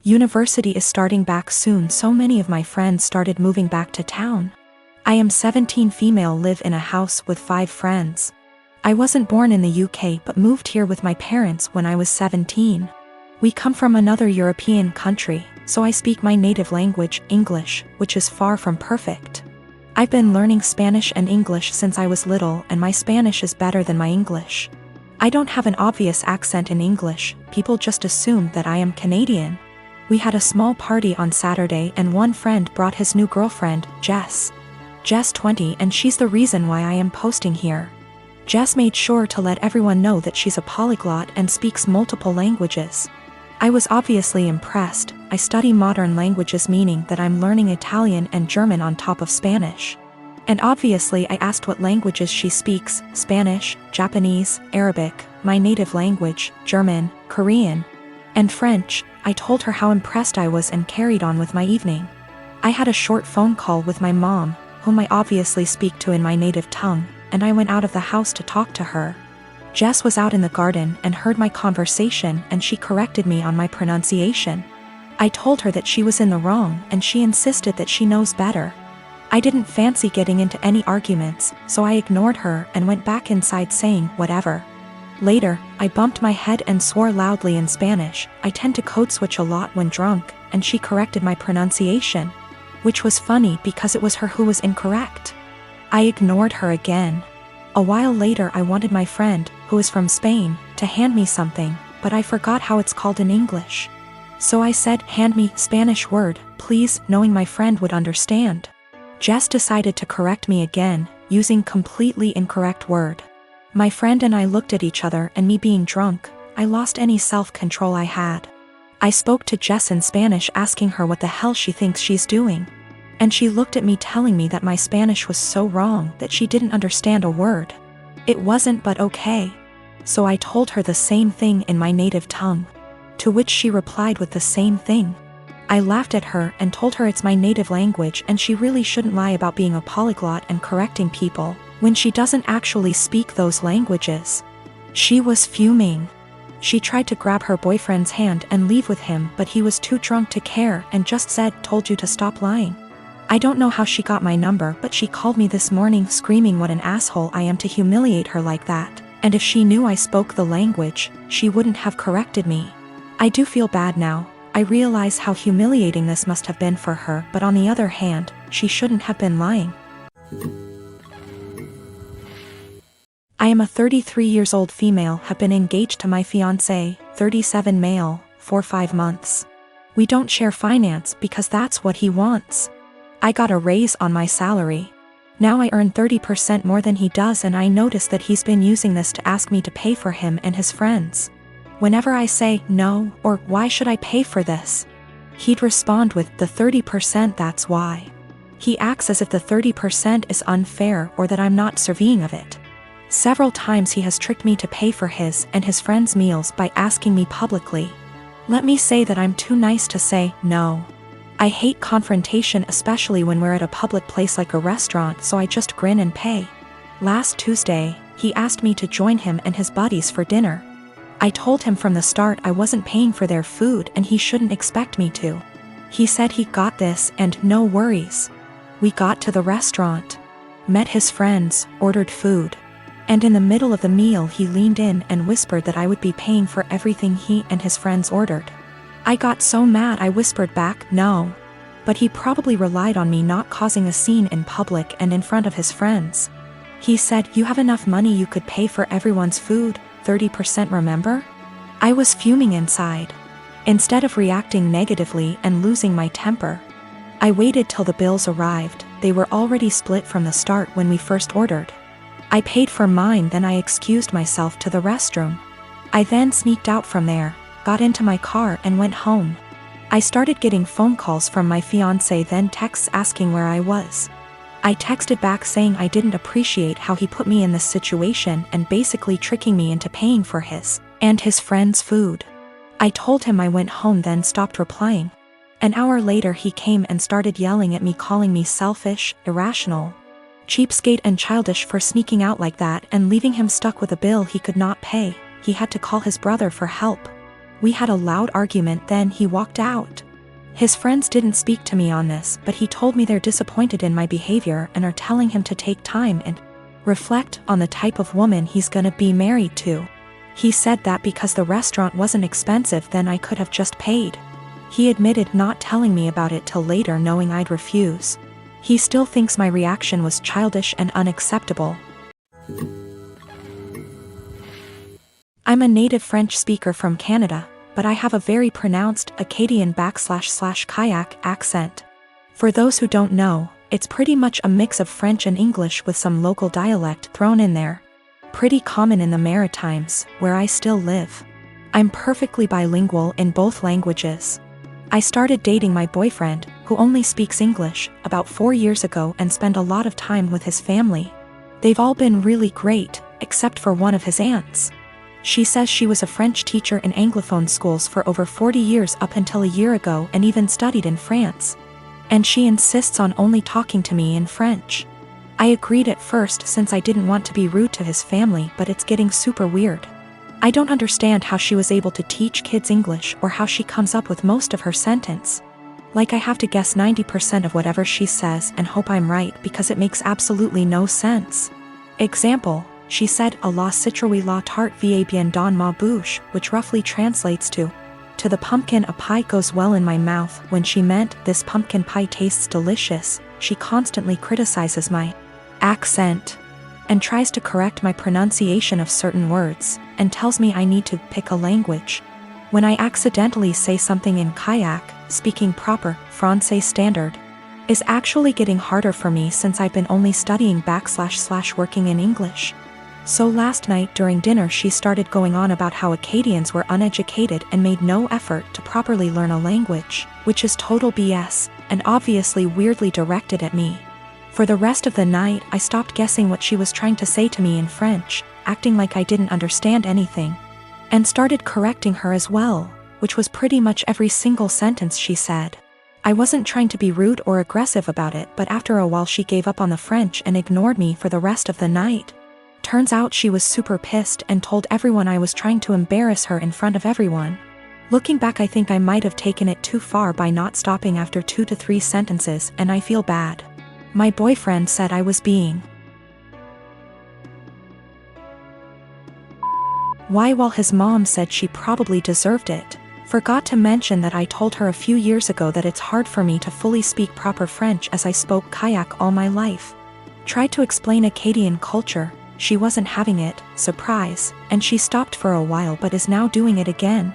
University is starting back soon, so many of my friends started moving back to town. I am 17 female, live in a house with 5 friends. I wasn't born in the UK but moved here with my parents when I was 17. We come from another European country, so I speak my native language, English, which is far from perfect. I've been learning Spanish and English since I was little, and my Spanish is better than my English. I don't have an obvious accent in English, people just assume that I am Canadian. We had a small party on Saturday and one friend brought his new girlfriend, Jess. Jess 20, and she's the reason why I am posting here. Jess made sure to let everyone know that she's a polyglot and speaks multiple languages. I was obviously impressed. I study modern languages, meaning that I'm learning Italian and German on top of Spanish. And obviously I asked what languages she speaks: Spanish, Japanese, Arabic, my native language, German, Korean, and French. I told her how impressed I was and carried on with my evening. I had a short phone call with my mom, whom I obviously speak to in my native tongue, and I went out of the house to talk to her. Jess was out in the garden and heard my conversation, and she corrected me on my pronunciation. I told her that she was in the wrong and she insisted that she knows better. I didn't fancy getting into any arguments, so I ignored her and went back inside saying whatever. Later, I bumped my head and swore loudly in Spanish. I tend to code switch a lot when drunk, and she corrected my pronunciation, which was funny because it was her who was incorrect. I ignored her again. A while later I wanted my friend, who is from Spain, to hand me something, but I forgot how it's called in English. So I said, "Hand me Spanish word, please," knowing my friend would understand. Jess decided to correct me again, using completely incorrect word. My friend and I looked at each other, and me being drunk, I lost any self-control I had. I spoke to Jess in Spanish asking her what the hell she thinks she's doing. And she looked at me telling me that my Spanish was so wrong that she didn't understand a word. It wasn't, but okay. So I told her the same thing in my native tongue, to which she replied with the same thing. I laughed at her and told her it's my native language and she really shouldn't lie about being a polyglot and correcting people when she doesn't actually speak those languages. She was fuming. She tried to grab her boyfriend's hand and leave with him, but he was too drunk to care and just said, "Told you to stop lying." I don't know how she got my number, but she called me this morning screaming what an asshole I am to humiliate her like that, and if she knew I spoke the language, she wouldn't have corrected me. I do feel bad now. I realize how humiliating this must have been for her, but on the other hand, she shouldn't have been lying. I am a 33 years old female, have been engaged to my fiancé, 37 male, for 5 months. We don't share finance because that's what he wants. I got a raise on my salary. Now I earn 30% more than he does, and I notice that he's been using this to ask me to pay for him and his friends. Whenever I say no, or why should I pay for this, he'd respond with the 30%, that's why. He acts as if the 30% is unfair or that I'm not deserving of it. Several times he has tricked me to pay for his and his friends' meals by asking me publicly. Let me say that I'm too nice to say no. I hate confrontation, especially when we're at a public place like a restaurant, so I just grin and pay. Last Tuesday, he asked me to join him and his buddies for dinner. I told him from the start I wasn't paying for their food and he shouldn't expect me to. He said he got this and no worries. We got to the restaurant, met his friends, ordered food. And in the middle of the meal he leaned in and whispered that I would be paying for everything he and his friends ordered. I got so mad I whispered back, no. But he probably relied on me not causing a scene in public and in front of his friends. He said, "You have enough money, you could pay for everyone's food, 30%, remember?" I was fuming inside. Instead of reacting negatively and losing my temper, I waited till the bills arrived. They were already split from the start when we first ordered. I paid for mine, then I excused myself to the restroom. I then sneaked out from there, got into my car and went home. I started getting phone calls from my fiancé, then texts asking where I was. I texted back saying I didn't appreciate how he put me in this situation and basically tricking me into paying for his and his friends' food. I told him I went home, then stopped replying. An hour later he came and started yelling at me, calling me selfish, irrational, cheapskate and childish for sneaking out like that and leaving him stuck with a bill he could not pay. He had to call his brother for help. We had a loud argument, then he walked out. His friends didn't speak to me on this, but he told me they're disappointed in my behavior and are telling him to take time and reflect on the type of woman he's gonna be married to. He said that because the restaurant wasn't expensive, then I could have just paid. He admitted not telling me about it till later, knowing I'd refuse. He still thinks my reaction was childish and unacceptable. I'm a native French speaker from Canada, but I have a very pronounced Acadian//Kayak accent. For those who don't know, it's pretty much a mix of French and English with some local dialect thrown in there. Pretty common in the Maritimes, where I still live. I'm perfectly bilingual in both languages. I started dating my boyfriend, who only speaks English, about 4 years ago and spent a lot of time with his family. They've all been really great, except for one of his aunts. She says she was a French teacher in Anglophone schools for over 40 years up until a year ago and even studied in France. And she insists on only talking to me in French. I agreed at first since I didn't want to be rude to his family, but it's getting super weird. I don't understand how she was able to teach kids English or how she comes up with most of her sentence. Like I have to guess 90% of whatever she says and hope I'm right because it makes absolutely no sense. Example, she said a la citrouille la tarte va bien dans ma bouche, which roughly translates to the pumpkin a pie goes well in my mouth, when she meant this pumpkin pie tastes delicious. She constantly criticizes my accent and tries to correct my pronunciation of certain words, and tells me I need to pick a language. When I accidentally say something in Kayak, speaking proper Francais standard is actually getting harder for me since I've been only studying / working in English. So last night during dinner she started going on about how Acadians were uneducated and made no effort to properly learn a language, which is total BS, and obviously weirdly directed at me. For the rest of the night I stopped guessing what she was trying to say to me in French, acting like I didn't understand anything, and started correcting her as well, which was pretty much every single sentence she said. I wasn't trying to be rude or aggressive about it, but after a while she gave up on the French and ignored me for the rest of the night. Turns out she was super pissed and told everyone I was trying to embarrass her in front of everyone. Looking back, I think I might have taken it too far by not stopping after 2 to 3 sentences, and I feel bad. My boyfriend said I was being while his mom said she probably deserved it. Forgot to mention that I told her a few years ago that it's hard for me to fully speak proper French as I spoke Kayak all my life. Tried to explain Acadian culture, she wasn't having it, surprise, and she stopped for a while but is now doing it again.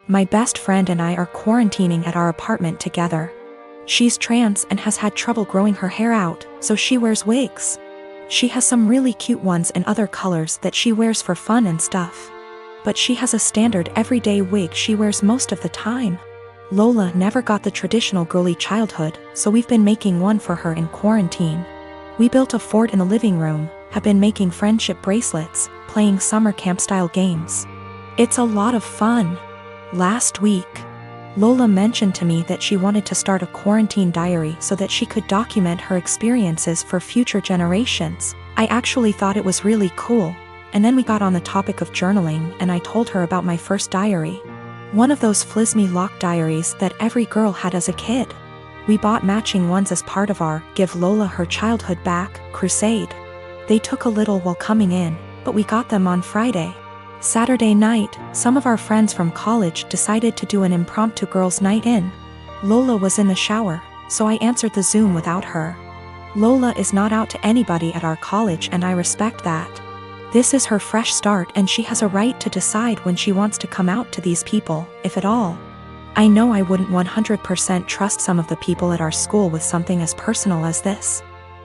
My best friend and I are quarantining at our apartment together. She's trans and has had trouble growing her hair out, so she wears wigs. She has some really cute ones in other colors that she wears for fun and stuff. But she has a standard everyday wig she wears most of the time. Lola never got the traditional girly childhood, so we've been making one for her in quarantine. We built a fort in the living room, have been making friendship bracelets, playing summer camp-style games. It's a lot of fun. Last week, Lola mentioned to me that she wanted to start a quarantine diary so that she could document her experiences for future generations. I actually thought it was really cool, and then we got on the topic of journaling and I told her about my first diary. One of those flismy lock diaries that every girl had as a kid. We bought matching ones as part of our Give Lola Her Childhood Back crusade. They took a little while coming in, but we got them on Friday. Saturday night, some of our friends from college decided to do an impromptu girls' night in. Lola was in the shower, so I answered the Zoom without her. Lola is not out to anybody at our college and I respect that. This is her fresh start and she has a right to decide when she wants to come out to these people, if at all. I know I wouldn't 100% trust some of the people at our school with something as personal as this.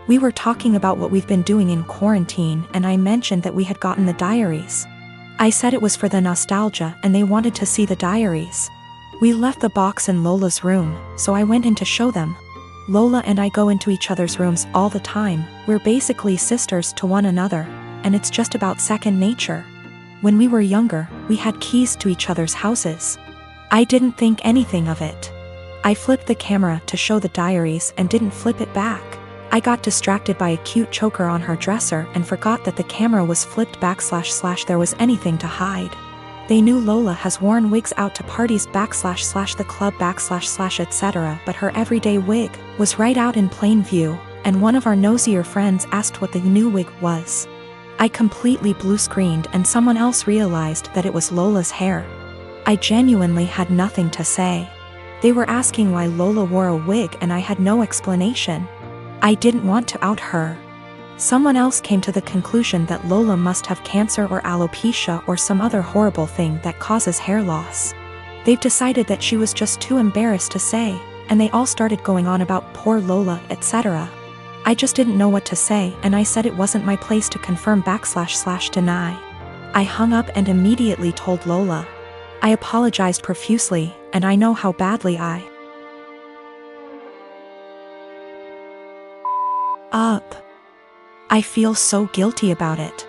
We were talking about what we've been doing in quarantine and I mentioned that we had gotten the diaries. I said it was for the nostalgia and they wanted to see the diaries. We left the box in Lola's room, so I went in to show them. Lola and I go into each other's rooms all the time, we're basically sisters to one another, and it's just about second nature. When we were younger, we had keys to each other's houses. I didn't think anything of it. I flipped the camera to show the diaries and didn't flip it back. I got distracted by a cute choker on her dresser and forgot that the camera was flipped / there was anything to hide. They knew Lola has worn wigs out to parties / the club / etc., but her everyday wig was right out in plain view, and one of our nosier friends asked what the new wig was. I completely blue-screened and someone else realized that it was Lola's hair. I genuinely had nothing to say. They were asking why Lola wore a wig and I had no explanation. I didn't want to out her. Someone else came to the conclusion that Lola must have cancer or alopecia or some other horrible thing that causes hair loss. They've decided that she was just too embarrassed to say, and they all started going on about poor Lola, etc. I just didn't know what to say, and I said it wasn't my place to confirm / deny. I hung up and immediately told Lola. I apologized profusely, and I know how badly I I feel so guilty about it.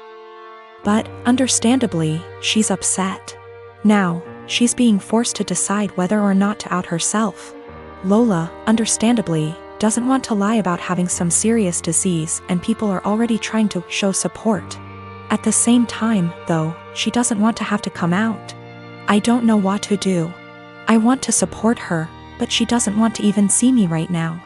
But, understandably, she's upset. Now, she's being forced to decide whether or not to out herself. Lola, understandably, doesn't want to lie about having some serious disease, and people are already trying to show support. At the same time, though, she doesn't want to have to come out. I don't know what to do. I want to support her, but she doesn't want to even see me right now.